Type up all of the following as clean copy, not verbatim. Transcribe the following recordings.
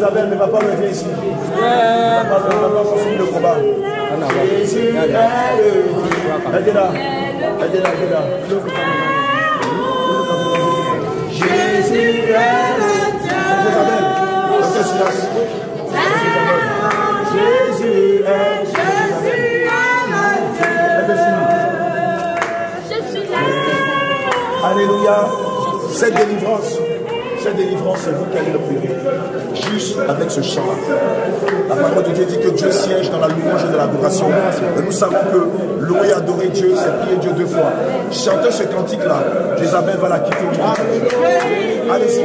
Jézabel ne va pas me ici. Ne va pas finir le combat. Jésus est le Dieu. Aidez-la. Aidez-la. Jésus est le Dieu. Jézabel, Dr. Silas. Jésus est le Dieu. Je suis là. Alléluia. Cette délivrance, c'est vous qui allez le prier. Juste avec ce chant-là. La parole de Dieu dit que Dieu siège dans la louange et de l'adoration. Et nous savons que louer et adorer Dieu, c'est prier Dieu deux fois. Chantez ce cantique-là. Jézabel va la quitter. Allez-y.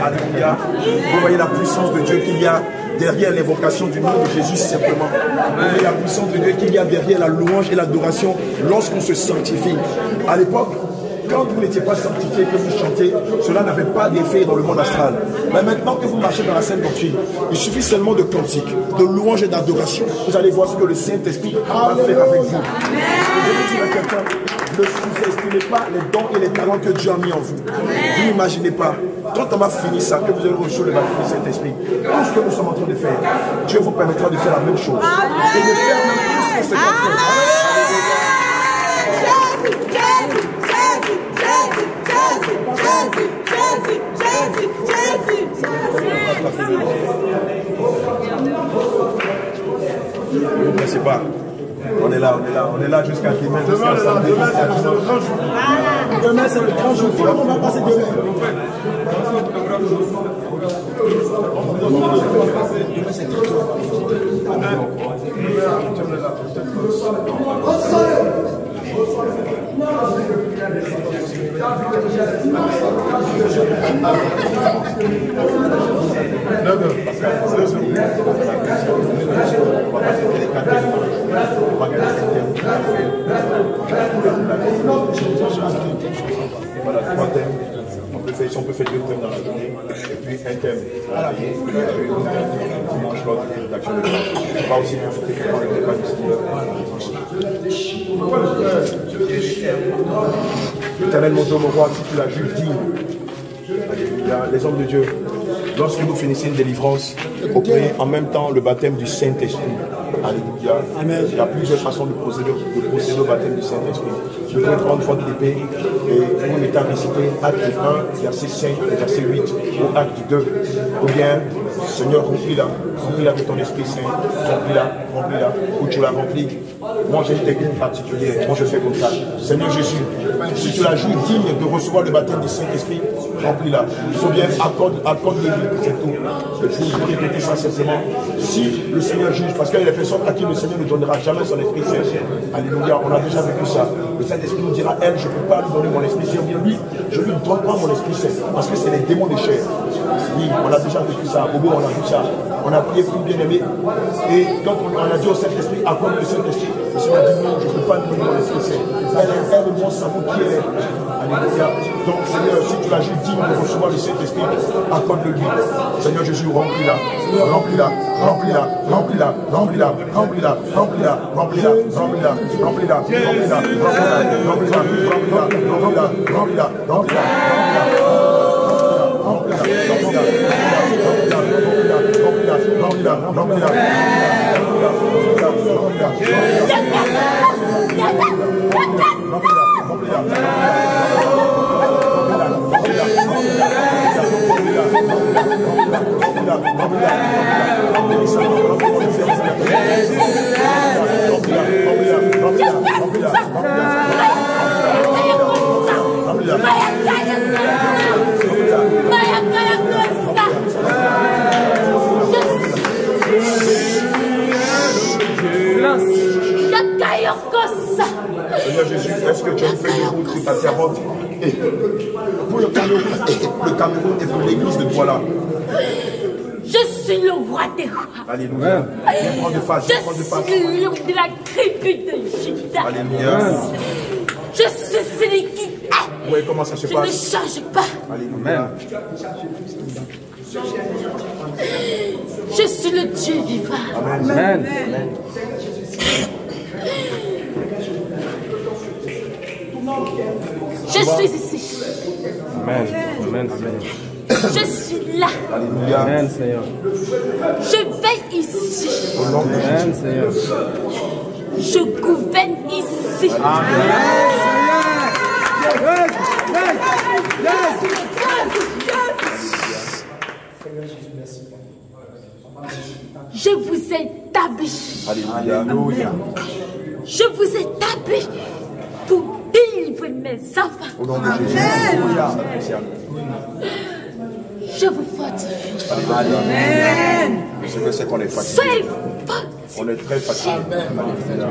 Alléluia. Vous voyez la puissance de Dieu qu'il y a derrière l'évocation du nom de Jésus simplement. Vous voyez la puissance de Dieu qu'il y a derrière la louange et l'adoration lorsqu'on se sanctifie. À l'époque, quand vous n'étiez pas sanctifié, que vous chantez, cela n'avait pas d'effet dans le monde astral. Mais maintenant que vous marchez dans la sainte doctrine, il suffit seulement de cantiques, de louanges et d'adoration. Vous allez voir ce que le Saint-Esprit va faire avec vous. Je veux dire à quelqu'un, ne sous-estimez pas les dons et les talents que Dieu a mis en vous. Vous n'imaginez pas. Quand on va finir ça, que vous allez recevoir le baptême du Saint-Esprit, tout ce que nous sommes en train de faire, Dieu vous permettra de faire la même chose. Et de faire même plus que ce qu'on fait. Ne vous pressez pas. On est là jusqu'à demain. Demain, c'est le grand jour. Demain, c'est le grand jour. Comment on va passer demain? Voilà, 3 thèmes. On peut faire 2 thèmes dans la journée, et puis un thème à la vie, dimanche, l'autre, l'action de grâce. On va aussi consulter comment le débat du Seigneur. L'Éternel, mon Dieu, mon roi, si tu l'as vu digne, les hommes de Dieu, lorsque vous finissez une délivrance, vous prenez en même temps le baptême du Saint-Esprit. Alléluia. Amen. Il y a plusieurs façons de procéder au baptême du Saint-Esprit. Vous pouvez prendre votre épée et vous mettez à réciter acte 1, verset 5 et verset 8, ou acte 2. Ou bien, Seigneur, remplis-la de ton Esprit Saint, remplis-la, où tu l'as rempli. Moi, j'ai une technique particulière. Moi, je fais comme ça. Seigneur Jésus, si tu la joues digne de recevoir le baptême du Saint-Esprit, remplis-la. Il faut bien accorde-le lui, c'est tout. Il faut répéter ça simplement. Si le Seigneur juge, parce qu'il y a des personnes à qui le Seigneur ne donnera jamais son Esprit Saint. Alléluia, on a déjà vécu ça. Le Saint-Esprit nous dira, elle, je ne peux pas lui donner mon Esprit Saint. Bien lui, je lui donne pas mon Esprit Saint, parce que c'est les démons de chair. Oui, on a déjà vécu ça. Au bout, on a vu ça. On a prié pour bien aimé. Et donc, on a dit au Saint-Esprit, accorde le Saint-Esprit. Le Seigneur a dit non, je ne peux pas lui donner mon Esprit Saint. Elle est mon savon qui est. Alléluia. Donc, Seigneur, si tu l'as juste digne de recevoir le Saint-Esprit, accorde-le lui. Seigneur Jésus, remplis-la. Remplis-la. Remplis-la. Remplis-la. Remplis-la. Remplis-la. Remplis-la. Remplis-la. Remplis-la. Remplis-la. Remplis-la. Remplis-la. Remplis-la. Remplis-la. Remplis-la. Seigneur Jésus, est-ce que tu as fait de route pour ta servante et pour le Cameroun et pour l'église de Douala? Je suis le roi des rois. Alléluia. Prends de face. Je suis le lion de la tribu de Juda. Alléluia. Je suis celui qui est. Vous voyez comment ça se passe? Je ne change pas. Alléluia. Je suis le Dieu vivant. Amen. Je suis ici. Amen. Amen. Amen. Je suis là. Alléluia. Amen, Seigneur. Je veille ici. Au nom de Jésus. Amen, Seigneur. Je gouverne ici. Je vous établis. Alléluia. Je vous établis pour délivrer mes enfants. Au nom de Jésus. Alléluia. Je vous fortifie. Amen. C'est que c'est qu'on est fatigué. Soyez fortifiés. On est très fatigué. Alléluia.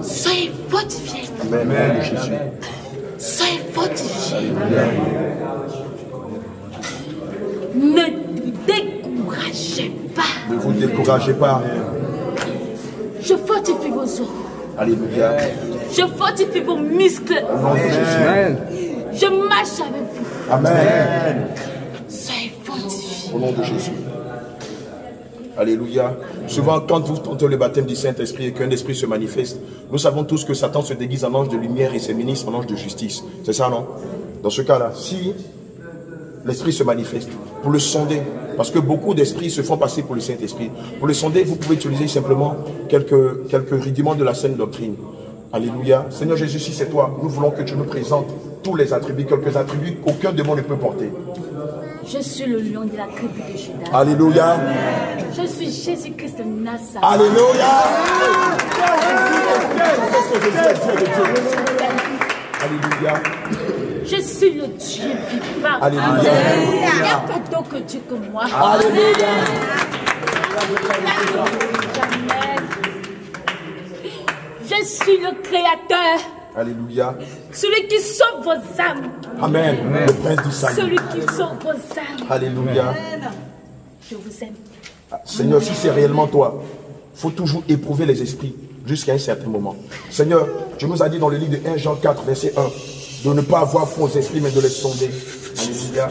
Soyez fortifiés. Amen. Jésus. Soyez fortifiés. Ne vous découragez pas. Ne vous découragez pas. Je fortifie vos os. Alléluia. Je fortifie vos muscles. Au nom de Jésus. Amen. Je marche avec vous. Amen. Soyez fortifiés. Au nom de Jésus. Alléluia. Souvent, quand vous tentez le baptême du Saint-Esprit et qu'un esprit se manifeste, nous savons tous que Satan se déguise en ange de lumière et ses ministres en ange de justice. C'est ça, non? Dans ce cas-là, si l'esprit se manifeste, pour le sonder, parce que beaucoup d'esprits se font passer pour le Saint-Esprit. Pour le sonder, vous pouvez utiliser simplement quelques rudiments de la saine doctrine. Alléluia. Seigneur Jésus, si c'est toi, nous voulons que tu nous présentes tous les attributs, quelques attributs qu'aucun démon ne peut porter. Je suis le lion de la tribu de Juda. Alléluia. Je suis Jésus-Christ de Nazareth. Alléluia. Alléluia. Je suis le Dieu vivant. Alléluia. Il n'y a pas d'autre Dieu que moi. Alléluia. Amen. Je suis le Créateur. Alléluia. Celui qui sauve vos âmes. Amen. Le prince du salut. Celui qui sauve vos âmes. Alléluia. Je vous aime. Seigneur, si c'est réellement toi, il faut toujours éprouver les esprits jusqu'à un certain moment. Seigneur, tu nous as dit dans le livre de 1 Jean 4, verset 1, de ne pas avoir faux esprits, mais de les sonder. Alléluia.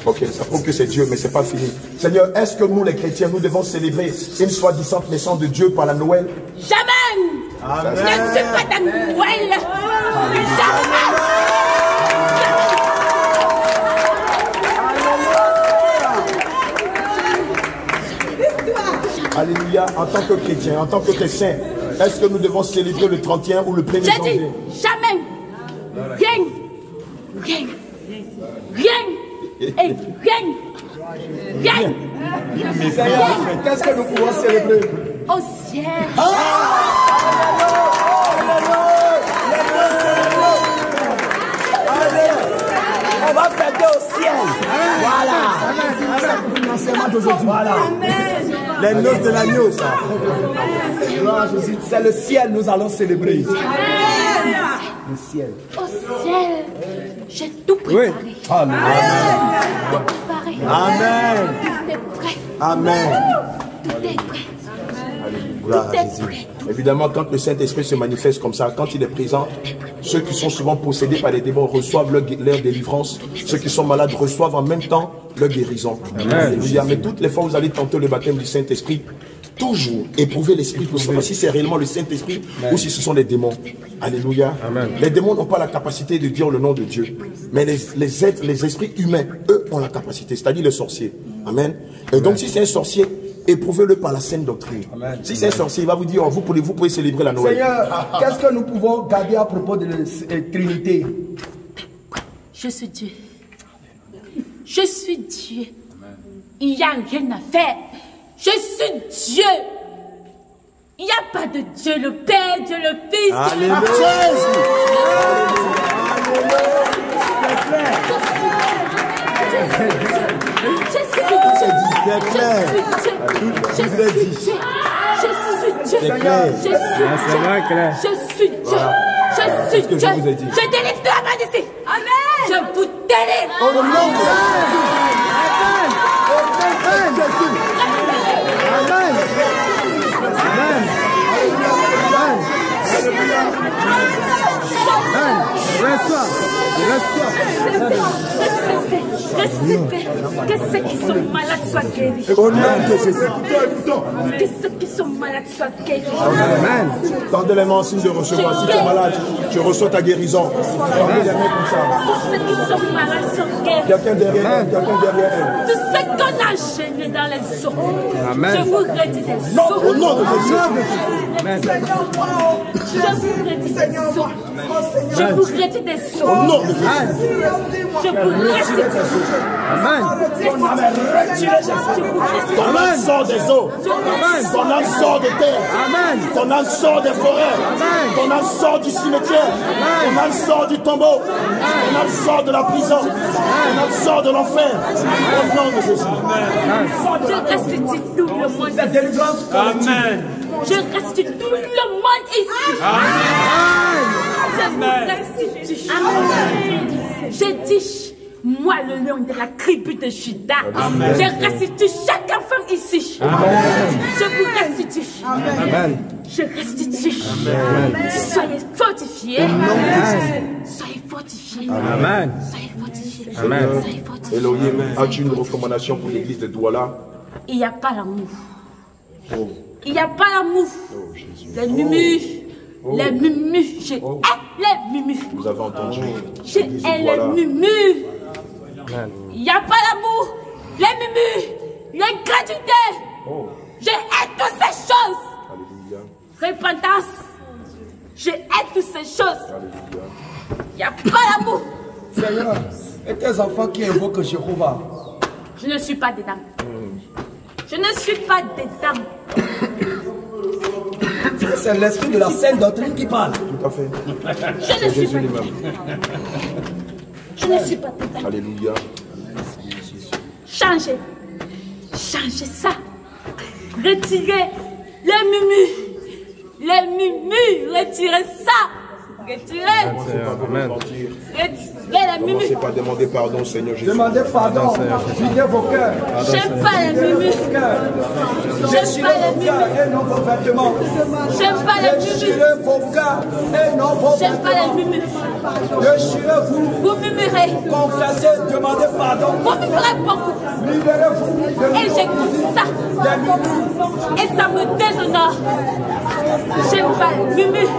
Ok, ça prouve que c'est Dieu, mais ce n'est pas fini. Seigneur, est-ce que nous, les chrétiens, nous devons célébrer une soi-disant naissance de Dieu par la Noël? Jamais. Amen. Je ne suis pas ta Noël. Jamais. Alléluia. En tant que chrétien, en tant que chrétien, est-ce que nous devons célébrer le 31 ou le 1er J'ai dit janvier? jamais. Rien. Rien. Rien. Et rien. Rien. Qu'est-ce que nous pouvons célébrer? Au ciel. On va fêter au ciel. Voilà. L'enseignement d'aujourd'hui. Voilà. Les noces de l'agneau, ça. C'est le ciel, nous allons célébrer. Le ciel. Au ciel. J'ai tout préparé. Oui. Amen. Tout préparé. Amen. Tout est prêt. Amen. Tout est prêt. Gloire Tout à est Jésus. prêt. Évidemment, quand le Saint-Esprit se manifeste comme ça, quand il est présent, ceux qui sont souvent possédés par les démons reçoivent leur délivrance. Ceux qui sont malades reçoivent en même temps leur guérison. Alléluia. Mais toutes les fois où vous allez tenter le baptême du Saint-Esprit, toujours éprouver l'Esprit pour savoir si c'est réellement le Saint-Esprit ou si ce sont les démons. Alléluia. Amen. Les démons n'ont pas la capacité de dire le nom de Dieu. Mais les êtres, les esprits humains, eux, ont la capacité, c'est-à-dire les sorciers. Amen. Et donc, si c'est un sorcier, éprouvez-le par la saine doctrine. Amen. Si c'est un sorcier, il va vous dire, oh, vous pouvez célébrer la Noël. Seigneur, qu'est-ce que nous pouvons garder à propos de la Trinité? Je suis Dieu. Je suis Dieu. Il n'y a rien à faire. Je suis Dieu. Il n'y a pas de Dieu le Père, Dieu le Fils. Alléluia. Je délivre de la main d'ici. Amen. Je vous délivre. Au nom de Jésus, Père, que ceux qui sont malades soient guéris. Au nom de Jésus. Que ceux qui sont malades soient guéris. Amen. Tendez les mains en signe de recevoir. Si tu es malade, tu reçois ta guérison. Tendez les mains comme ça. Tous ceux qui sont malades sont guéris. Quelqu'un derrière elle, quelqu'un derrière elle. Tous ceux qu'on a gênés dans les eaux. Amen. Je vous redis des eaux. Au nom de Jésus. Amen. Je vous redis des eaux. Je vous redis des eaux. Au nom de Jésus. Je vous restitue. Amen. Ton âme sort des eaux. Ton âme sort des terres. Amen. Ton âme sort des forêts. Ton âme sort du cimetière. Ton âme sort du tombeau. Ton âme sort de la prison. Ton âme sort de l'enfer. Au nom de Jésus. Je restitue tout le monde ici. Amen. Je restitue tout le monde ici. Je vous restitue. Je dis, moi le lion de la tribu de Juda, je restitue chaque enfant ici. Je vous restitue. Amen. Je restitue. Soyez fortifiés. Soyez fortifiés. Amen. Soyez fortifiés. Amen. Soyez fortifiés. Elohim, as-tu une recommandation pour l'église de Douala? Il n'y a pas l'amour. Il n'y a pas l'amour. Les mumus. Les mumus. Je hais les mumus. Vous avez entendu? Je hais les mumus. Il n'y a pas l'amour. Les mumus. L'incrédulité. Je hais toutes ces choses. Alléluia. Repentance. Je hais toutes ces choses. Alléluia. Il n'y a pas l'amour. Seigneur, et tes enfants qui invoquent Jéhovah? Je ne suis pas dedans. Je ne suis pas dedans. C'est l'esprit de la sainte doctrine qui parle. Tout à fait. Je ne suis Jésus pas lui-même. dedans. Je ne suis pas dedans. Alléluia. Changez. Changez ça. Retirez les mumus. Les mumus. Retirez ça. Retirez. Amen. Retirez les mumus. Commencez par demander pardon au Seigneur Jésus. Demandez pardon. Videz vos cœurs. J'aime pas les mumus. Déchirez vos cœurs et non vos vêtements. J'aime pas les mumus. Déchirez vos cœurs et non vos J'aime pas vêtements. les mumus. Déchirez-vous. Vous murmurez. Confessez, demandez pardon. Vous murmurez beaucoup. Libérez-vous. Et j'écoute ça. Et ça me déshonore. J'aime pas les mumus.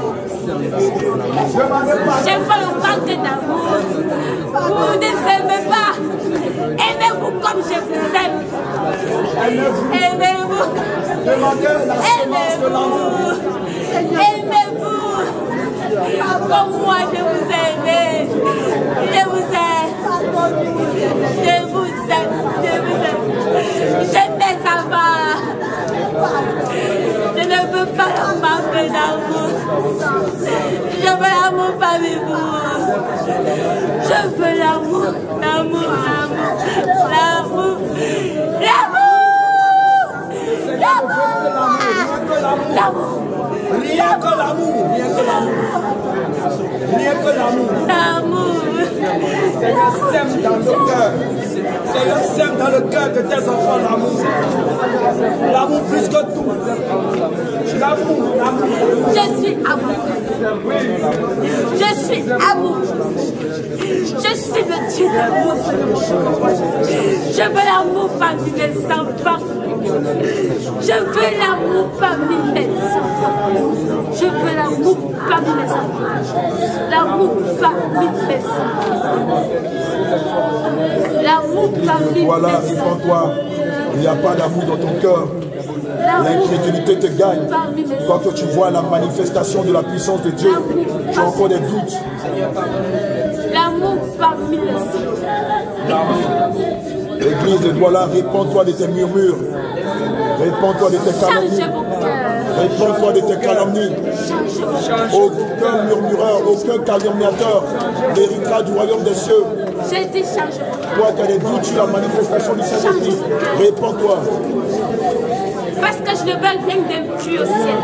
J'aime pas le manque d'amour. Vous ne s'aimez pas. Aimez-vous comme je vous aime. Aimez-vous. Demandez la semence de l'amour. Aimez-vous. Comme moi je vous aime. Je vous aime. Je vous aime. Je vous aime. Je fais ça va. Je ne veux pas leur manque d'amour. Je veux l'amour parmi vous. Je veux l'amour, l'amour, l'amour, l'amour, l'amour, l'amour. Rien que l'amour. Rien que l'amour. Rien que l'amour. L'amour. Seigneur, sème dans le cœur. Seigneur, sème dans le cœur de tes enfants l'amour. L'amour plus que tout. L'amour, l'amour. Je suis amour. Je suis amour. Je suis le Dieu d'amour. Je veux l'amour parmi mes enfants. Je veux l'amour parmi mes enfants. Je veux l'amour parmi mes enfants. L'amour parmi mes enfants. L'amour parmi Voilà, mes enfants. réponds-toi. Il n'y a pas d'amour dans ton cœur. L'incrédulité te gagne. Quand tu vois la manifestation de la puissance de Dieu, tu as encore des doutes. L'amour parmi les enfants. L'église de Douala, réponds-toi de tes murmures. Réponds-toi de tes calomnies. Changez vos cœurs. Réponds-toi de tes calomnies. Changez vos cœurs. Aucun murmureur, aucun calomniateur n'héritera du royaume des cieux. J'ai dit changez vos cœurs. Toi qui as des doutes sur la manifestation du Saint-Esprit, réponds-toi. Parce que je ne veux rien d'impur au ciel.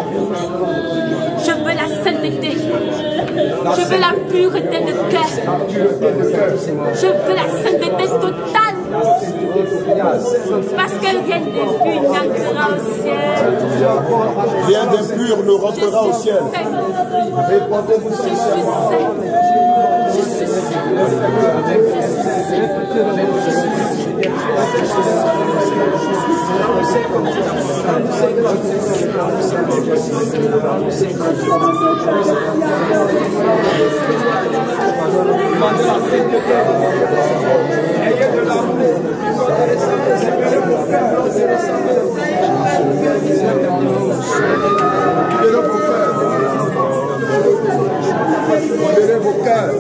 Je veux la sainteté. Je veux la pureté de cœur. Je veux la sainteté totale. Parce que rien d'impur n'entrera au ciel. Rien d'impur ne rentrera au ciel. Répondez-vous Je suis saint. Je suis saint. Libérez vos cœurs.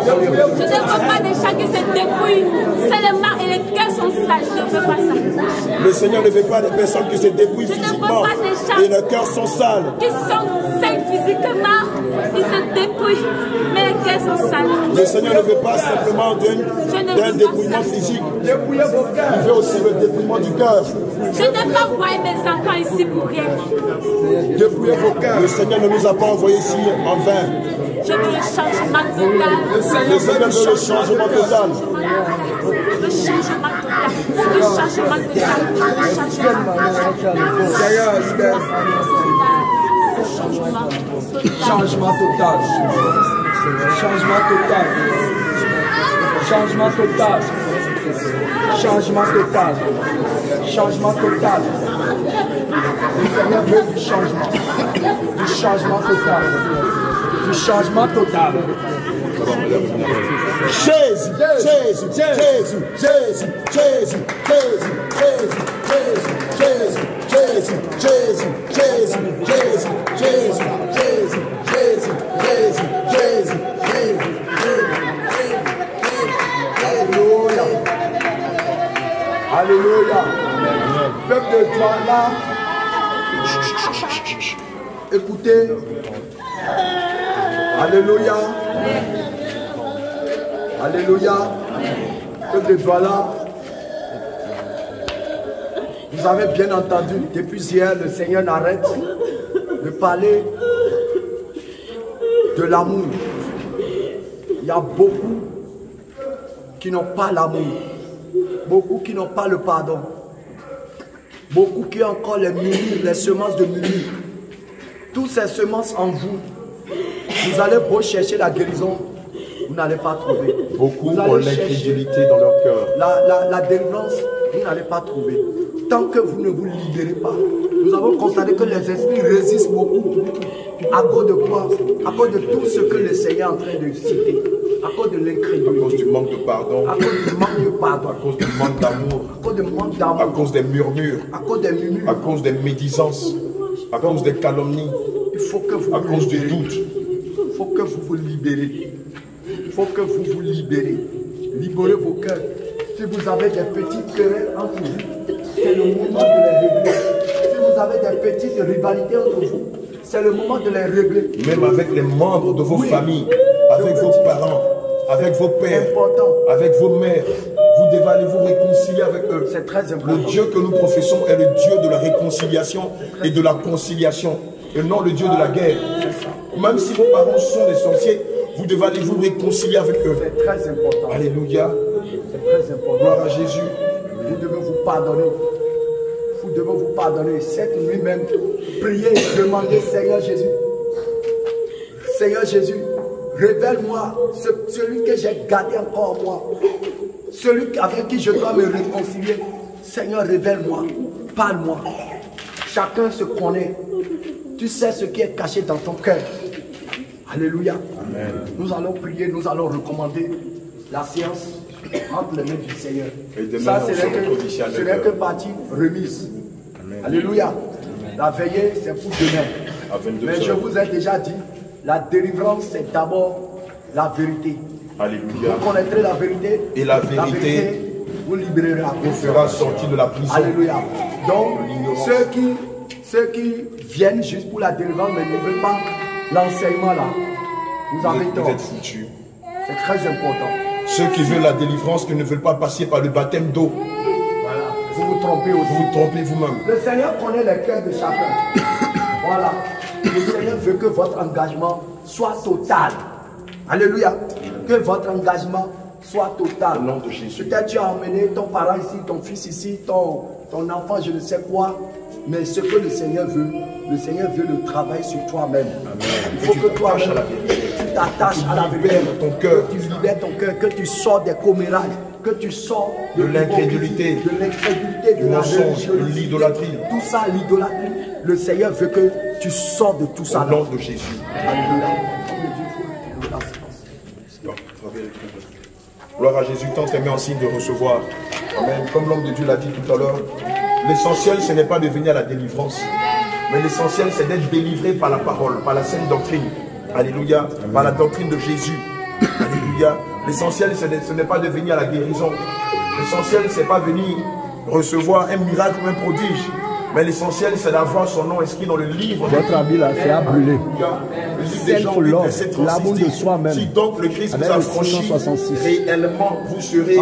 Je ne veux pas des chats qui se dépouillent seulement et les cœurs sont sales. Je ne veux pas ça. Le Seigneur ne veut pas des personnes qui se dépouillent physiquement et leurs cœurs sont sales. Qui sont sains physiquement, ils se dépouillent, mais les cœurs sont sales. Le Seigneur ne veut pas simplement d'un dépouillement physique. Il veut aussi le dépouillement du cœur. Je n'ai pas envoyé mes enfants ici pour rien. Dépouillez vos cœurs. Le Seigneur ne nous a pas envoyés ici en vain. Je veux le changement total. Le Seigneur veut le changement total. Le changement total. Le changement total. Le changement total. Changement total. Changement total. Changement total. Changement total. Le Seigneur veut du changement. Du changement total. Du changement total. Jésus, Jésus, Jésus, Jésus, Jésus, Jésus, Jésus, Jésus, Jésus, Jésus, Jésus, Jésus, Jésus, Jésus, Jésus, Jésus, Jésus, Jésus, Alléluia. Alléluia. Peuple de Dieu là, écoutez. Alléluia. Alléluia. Peuple de Dieu là, vous avez bien entendu, depuis hier, le Seigneur n'arrête de parler de l'amour. Il y a beaucoup qui n'ont pas l'amour. Beaucoup qui n'ont pas le pardon. Beaucoup qui ont encore les murmures, les semences de murmures. Toutes ces semences en vous, vous allez beau chercher la guérison, vous n'allez pas trouver. Beaucoup ont l'incrédulité dans leur cœur. La délivrance, vous n'allez pas trouver. Tant que vous ne vous libérez pas, nous avons constaté que les esprits résistent beaucoup. À cause de quoi? À cause de tout ce que le Seigneur est en train de citer. À cause de l'incrédulité. À cause du manque de pardon. À cause du manque de pardon. À cause du manque d'amour. À cause du manque d'amour. À cause des murmures. À cause des murmures. À cause des médisances. À cause des calomnies. Il faut que vous à cause du doute. Il faut que vous vous libérez. Il faut que vous vous libérez. Libérez vos cœurs. Si vous avez des petites querelles entre vous, c'est le moment de les régler. Si vous avez des petites rivalités entre vous, c'est le moment de les régler. Même avec les membres de vos familles, avec vos parents, avec vos pères, avec vos mères, vous devez aller vous réconcilier avec eux. C'est très important. Le Dieu que nous professons est le Dieu de la réconciliation et de la conciliation, et non le Dieu de la guerre. Même si vos parents sont des sorciers, vous devez aller vous réconcilier avec eux. C'est très important. Alléluia. C'est très important. Gloire à Jésus. Vous devez vous pardonner. Vous devez vous pardonner. Cette nuit même, priez et demandez, Seigneur Jésus. Seigneur Jésus, révèle-moi celui que j'ai gardé encore en moi. Celui avec qui je dois me réconcilier. Seigneur, révèle-moi. Parle-moi. Chacun se connaît. Tu sais ce qui est caché dans ton cœur. Alléluia. Amen. Nous allons prier, nous allons recommander la séance entre les mains du Seigneur. Et ça, ce n'est que partie remise. Amen. Alléluia. Amen. La veillée, c'est pour demain. Mais je vous ai déjà dit, la délivrance, c'est d'abord la vérité. Alléluia. Vous connaîtrez la vérité. Et la vérité vous libérera. Vous fera sortir de la prison. Alléluia. Donc, ceux qui viennent juste pour la délivrance, mais ne veulent pas l'enseignement là, vous avez tort. Vous êtes foutus. C'est très important. Ceux qui veulent la délivrance, qui ne veulent pas passer par le baptême d'eau. Voilà. Vous vous trompez aussi. Vous vous trompez vous-même. Le Seigneur connaît les cœurs de chacun. Voilà. Le Seigneur veut que votre engagement soit total. Alléluia. Que votre engagement soit total. Au nom de Jésus. Peut-être tu as emmené ton parent ici, ton fils ici, ton enfant, je ne sais quoi. Mais ce que le Seigneur veut, Le Seigneur veut le travail sur toi-même. Il faut que toi-même, tu t'attaches à la vérité, que tu libères ton cœur, que tu sors des commérages, que tu sors de l'incrédulité, du mensonge, de l'idolâtrie. Tout ça, l'idolâtrie. Le Seigneur veut que tu sors de tout ça. Au nom de Jésus. Gloire à Jésus, tant aimé en signe de recevoir. Amen. Comme l'homme de Dieu l'a dit tout à l'heure, l'essentiel, ce n'est pas de venir à la délivrance, mais l'essentiel, c'est d'être délivré par la parole, par la sainte doctrine. Alléluia. Amen. Par la doctrine de Jésus. Alléluia. L'essentiel, ce n'est pas de venir à la guérison. L'essentiel, ce n'est pas venir recevoir un miracle ou un prodige. Mais l'essentiel, c'est d'avoir son nom inscrit dans le livre. Votre ami là, c'est à brûler. L'amour de soi-même. Si donc le Christ vous a franchi, réellement, vous serez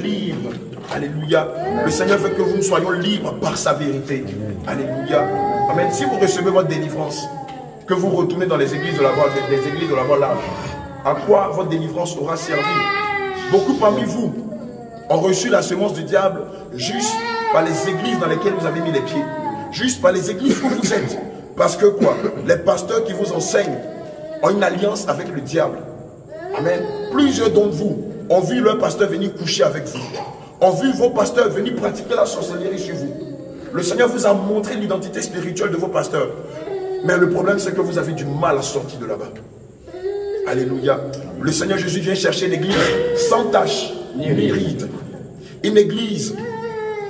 libre. Alléluia. Le Seigneur veut que nous soyons libres par sa vérité. Alléluia. Amen. Si vous recevez votre délivrance, que vous retournez dans les églises de la voie large, à quoi votre délivrance aura servi? Beaucoup parmi vous ont reçu la semence du diable juste par les églises dans lesquelles vous avez mis les pieds, juste par les églises où vous êtes. Parce que quoi? Les pasteurs qui vous enseignent ont une alliance avec le diable. Amen. Plusieurs d'entre vous ont vu leur pasteur venir coucher avec vous, ont vu vos pasteurs venir pratiquer la sorcellerie sur vous. Le Seigneur vous a montré l'identité spirituelle de vos pasteurs. Mais le problème, c'est que vous avez du mal à sortir de là-bas. Alléluia. Le Seigneur Jésus vient chercher une église sans tache ni ride. Une église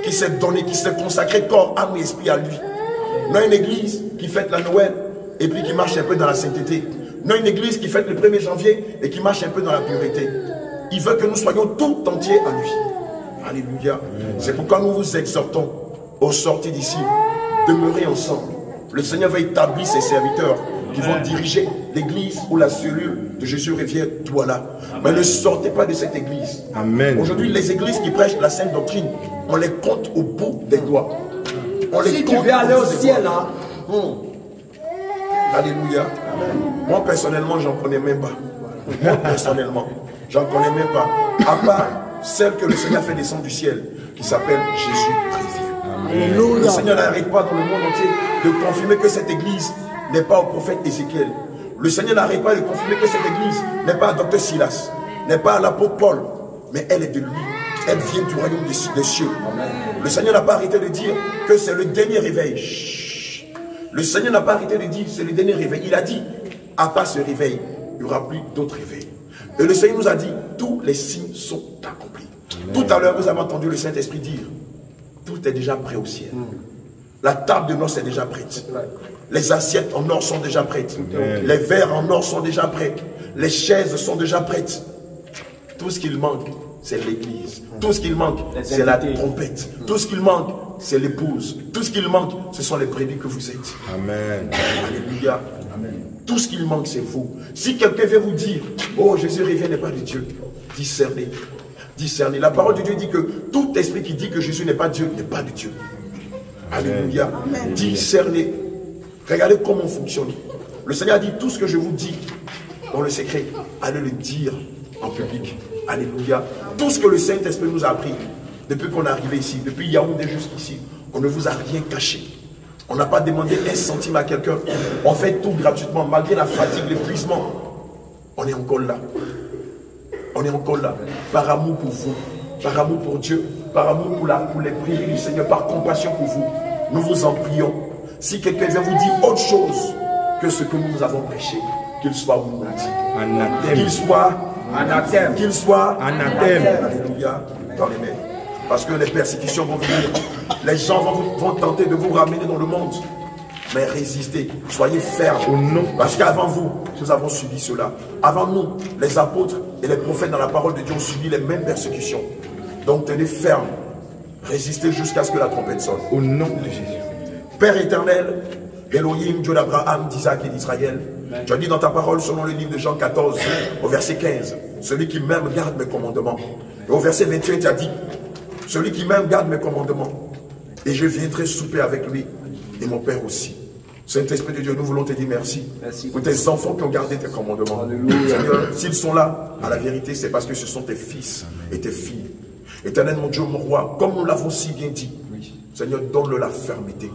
qui s'est donnée, qui s'est consacrée corps, âme et esprit à lui. Non une église qui fête la Noël et puis qui marche un peu dans la sainteté. Non une église qui fête le 1er janvier et qui marche un peu dans la pureté. Il veut que nous soyons tout entiers à lui. Alléluia. C'est pourquoi nous vous exhortons au sortir d'ici. Demeurez ensemble. Le Seigneur va établir ses serviteurs qui vont diriger l'église ou la cellule de Jésus revient toi là. Mais ne sortez pas de cette église. Amen. Aujourd'hui, les églises qui prêchent la sainte doctrine, on les compte au bout des doigts. On les si compte tu veux aller au ciel là. Alléluia. Moi personnellement, j'en connais même pas. Moi personnellement, j'en connais même pas. À part celle que le Seigneur fait descendre du ciel, qui s'appelle Jésus revient. Le Seigneur n'arrête pas dans le monde entier de confirmer que cette église n'est pas au prophète Ézéchiel. Le Seigneur n'arrête pas de confirmer que cette église n'est pas à Dr Silas, n'est pas à l'apôtre Paul, mais elle est de lui. Elle vient du royaume des cieux. Le Seigneur n'a pas arrêté de dire que c'est le dernier réveil. Chut. Le Seigneur n'a pas arrêté de dire c'est le dernier réveil. Il a dit, à part ce réveil, il n'y aura plus d'autres réveils. Et le Seigneur nous a dit, tous les signes sont accomplis. Tout à l'heure, vous avez entendu le Saint-Esprit dire, tout est déjà prêt au ciel. La table de noces est déjà prête. Les assiettes en or sont déjà prêtes. Les verres en or sont déjà prêts. Les chaises sont déjà prêtes. Tout ce qu'il manque, c'est l'église. Tout ce qu'il manque, c'est la trompette. Tout ce qu'il manque, c'est l'épouse. Tout ce qu'il manque, ce sont les brebis que vous êtes. Amen. Alléluia. Amen. Tout ce qu'il manque, c'est vous. Si quelqu'un vient vous dire, oh, Jésus revient n'est pas de Dieu, discernez. Discernez. La parole de Dieu dit que tout esprit qui dit que Jésus n'est pas Dieu, n'est pas de Dieu. Alléluia. Discernez. Regardez comment on fonctionne. Le Seigneur a dit tout ce que je vous dis dans le secret, allez le dire en public. Alléluia. Tout ce que le Saint-Esprit nous a appris depuis qu'on est arrivé ici, depuis Yaoundé jusqu'ici, on ne vous a rien caché. On n'a pas demandé un centime à quelqu'un. On fait tout gratuitement, malgré la fatigue, l'épuisement. On est encore là. On est encore là. Par amour pour vous, par amour pour Dieu, par amour pour les prières du Seigneur, par compassion pour vous. Nous vous en prions. Si quelqu'un vient vous dire autre chose que ce que nous avons prêché, qu'il soit maudit, qu'il soit anathème, qu'il soit anathème. Alléluia. Dans les mains. Parce que les persécutions vont venir. Les gens vont tenter de vous ramener dans le monde. Mais résistez, soyez fermes. Parce qu'avant vous, nous avons subi cela. Avant nous, les apôtres et les prophètes dans la parole de Dieu ont subi les mêmes persécutions. Donc tenez ferme. Résistez jusqu'à ce que la trompette sonne. Au nom de Jésus. Père éternel, Elohim, Dieu d'Abraham, d'Isaac et d'Israël, tu as dit dans ta parole selon le livre de Jean 14, au verset 15, celui qui m'aime garde mes commandements. Et au verset 21, tu as dit, celui qui m'aime garde mes commandements. Et je viendrai souper avec lui et mon Père aussi. Saint-Esprit de Dieu, nous voulons te dire merci. Pour tes enfants qui ont gardé tes commandements. Seigneur, s'ils sont là, à la vérité, c'est parce que ce sont tes fils et tes filles. Éternel, mon Dieu, mon roi, comme nous l'avons si bien dit, Seigneur, donne-le la fermeté.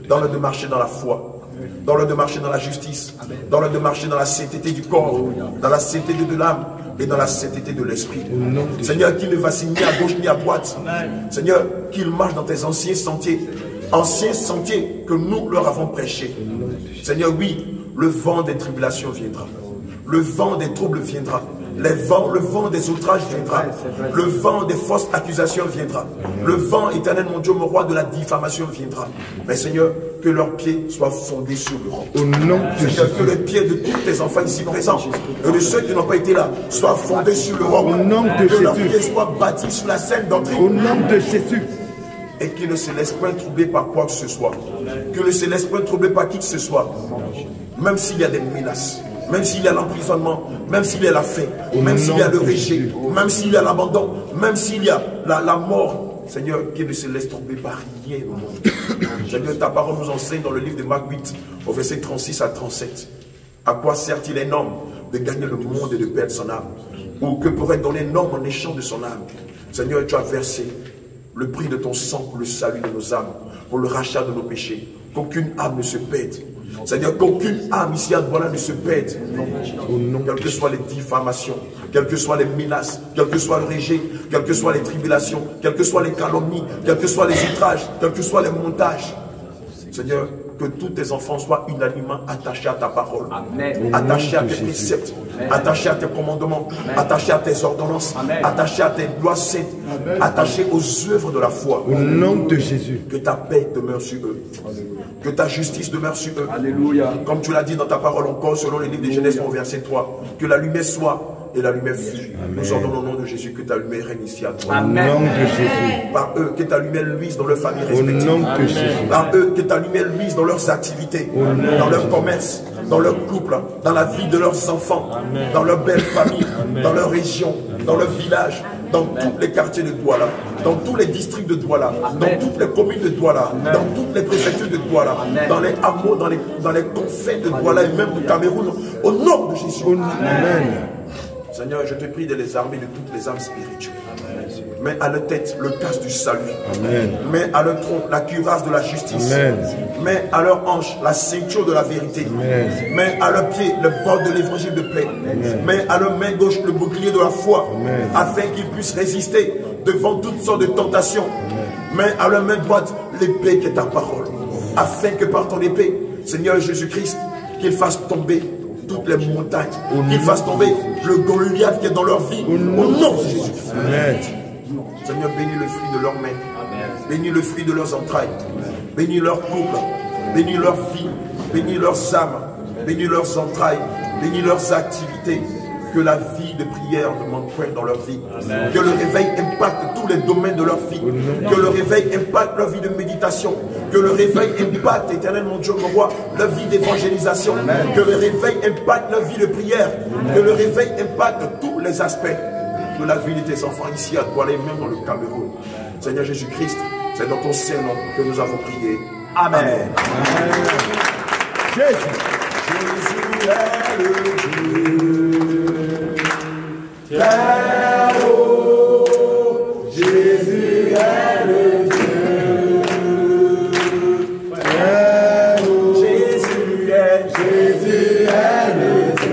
Donne-le de marcher dans la foi. Donne-leur de marcher dans la justice. Donne-leur de marcher dans la sainteté du corps, dans la sainteté de l'âme et dans la sainteté de l'esprit. Seigneur, qu'il ne vacille ni à gauche ni à droite. Seigneur, qu'il marche dans tes anciens sentiers que nous leur avons prêchés. Seigneur, oui, le vent des tribulations viendra. Le vent des troubles viendra. Le vent des outrages viendra. Le vent des fausses accusations viendra. Le vent, éternel mon Dieu, mon roi, de la diffamation viendra. Mais Seigneur, que leurs pieds soient fondés sur le roc. Au nom de Jésus. Que les pieds de tous tes enfants ici présents et de ceux qui n'ont pas été là soient fondés sur le roc. Au nom de Jésus. Que leurs pieds soient bâtis sur la saine doctrine. Au nom de Jésus. Et qu'ils ne se laissent pas troubler par quoi que ce soit. Qu'ils ne se laissent pas troubler par qui que ce soit. Même s'il y a des menaces. Même s'il y a l'emprisonnement, même s'il y a la faim, même s'il y a le rejet, même s'il y a l'abandon, même s'il y a la mort, Seigneur, qu'il ne se laisse tromper par rien au monde. Seigneur, ta parole nous enseigne dans le livre de Marc 8, au verset 36 à 37. À quoi sert-il un homme de gagner le monde et de perdre son âme? Ou que pourrait donner un homme en échange de son âme? Seigneur, tu as versé le prix de ton sang pour le salut de nos âmes, pour le rachat de nos péchés, qu'aucune âme ne se perde. C'est-à-dire qu'aucune âme ici à Douala ne se perde. Quelles que soient les diffamations, quelles que soient les menaces, quel que soit le rejet, quelles que soient les tribulations, quelles que soient les calomnies, quels que soient les outrages, quels que soient les montages. Seigneur, que tous tes enfants soient unanimement attachés à ta parole, attachés à tes préceptes, attachés à tes commandements, attachés à tes ordonnances, attachés à tes lois saintes, attachés aux œuvres de la foi. Au nom de Jésus. Que ta paix demeure sur eux. Que ta justice demeure sur eux. Alléluia. Comme tu l'as dit dans ta parole encore, selon le livre de Genèse au verset 3, que la lumière soit et la lumière fut. Nous ordonnons au nom de Jésus que ta lumière règne ici à toi. Au nom de Jésus. Par eux, que ta lumière luise dans leurs familles respectives. Au nom de Jésus. Par eux, que ta lumière luise dans leurs activités, dans leur commerce, dans leur couple, dans la vie de leurs enfants, dans leur belle famille, dans leur région, dans leur village, dans tous les quartiers de Douala, dans tous les districts de Douala, dans toutes les communes de Douala, dans toutes les préfectures de Douala, dans les hameaux, dans les confins de Douala et même du Cameroun, au nom de Jésus. Amen. Seigneur, je te prie de les armer de toutes les âmes spirituelles. Mets à leur tête le casque du salut. Amen. Mets à leur tronc la cuirasse de la justice. Amen. Mets à leur hanche la ceinture de la vérité. Amen. Mets à leurs pieds le bord de l'évangile de paix. Amen. Mets à leur main gauche le bouclier de la foi. Amen. Afin qu'ils puissent résister devant toutes sortes de tentations. Amen. Mets à leur main droite l'épée qui est ta parole. Afin que par ton épée, Seigneur Jésus-Christ, qu'ils fassent tomber toutes les montagnes, qu'ils fassent tomber le Goliath qui est dans leur vie. Au nom de Jésus. Amen. Seigneur, bénis le fruit de leurs mains. Bénis le fruit de leurs entrailles. Bénis leur couple. Bénis leur vie. Bénis leurs âmes. Bénis leurs entrailles. Bénis leurs activités. Que la vie de prière ne manque point dans leur vie. Amen. Que le réveil impacte tous les domaines de leur vie. Amen. Que le réveil impacte leur vie de méditation. Que le réveil impacte, éternel mon Dieu, mon roi, leur vie d'évangélisation. Que le réveil impacte leur vie de prière. Amen. Que le réveil impacte tous les aspects de la vie de tes enfants ici à Douala et même dans le Cameroun. Seigneur Jésus-Christ, c'est dans ton Saint-Nom que nous avons prié. Amen. Amen. Amen. Jésus. Jésus est le Dieu. Jésus est le Dieu. Jésus est le Dieu. Jésus est le Dieu.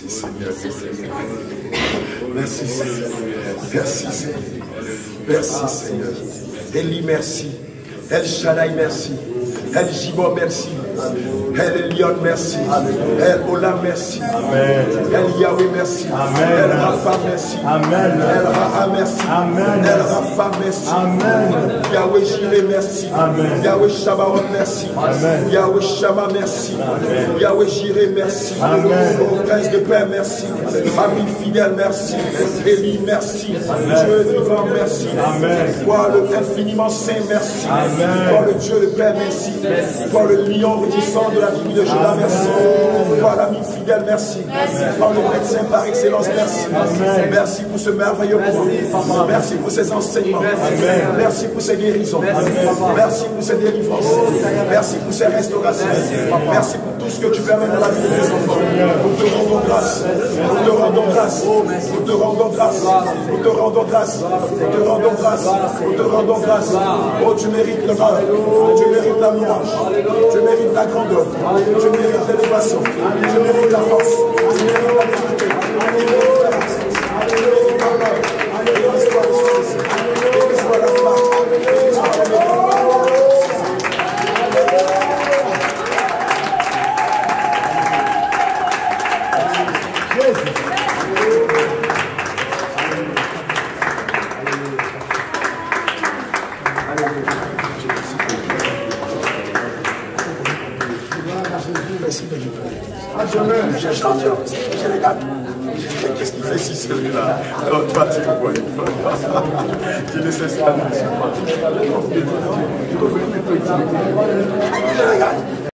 Merci Seigneur. Merci Seigneur. Merci Seigneur. Merci Seigneur. Eli, merci. El Shaddai, merci. El Jibor, merci. El Elion, merci. El Olam, merci. El Yahweh, merci. El Rapha, merci. El Raha, merci. El Rapha, merci. Yahweh Jireh, merci. Yahweh Shabbat, merci. Yahweh Shama, merci. Yahweh Jireh, merci. Au Prince de paix, merci. Ami fidèle, merci. Élie, merci. Dieu vivant, merci. Toi le infiniment saint, merci. Toi le Dieu de paix, merci. Toi le lion rugissant de la tribu de Juda, merci. Toi l'ami fidèle, merci. Toi le médecin par excellence, merci. Merci pour ce merveilleux moment. Merci pour ces enseignements. Merci pour ces guérisons. Merci pour ces délivrances. Merci pour ces restaurations. Merci pour tout ce que tu permets dans la vie de tes enfants. Nous te rendons grâce. Nous te rendons grâce. Nous te rendons grâce. Nous te rendons grâce. Nous te rendons grâce. Nous te rendons grâce. Oh, tu mérites le mal. Tu mérites la louange. Tu mérites la grandeur. Tu mérites l'élévation. Tu mérites la force. Tu mérites la vérité. Tu mérites la grâce. Tu mérites l'honneur. Béni soit le Saint. Béni soit la gloire. Béni soit la gloire. Qu'est-ce qu'il fait ici celui-là? Alors toi tu le vois, tu ne cesses pas de me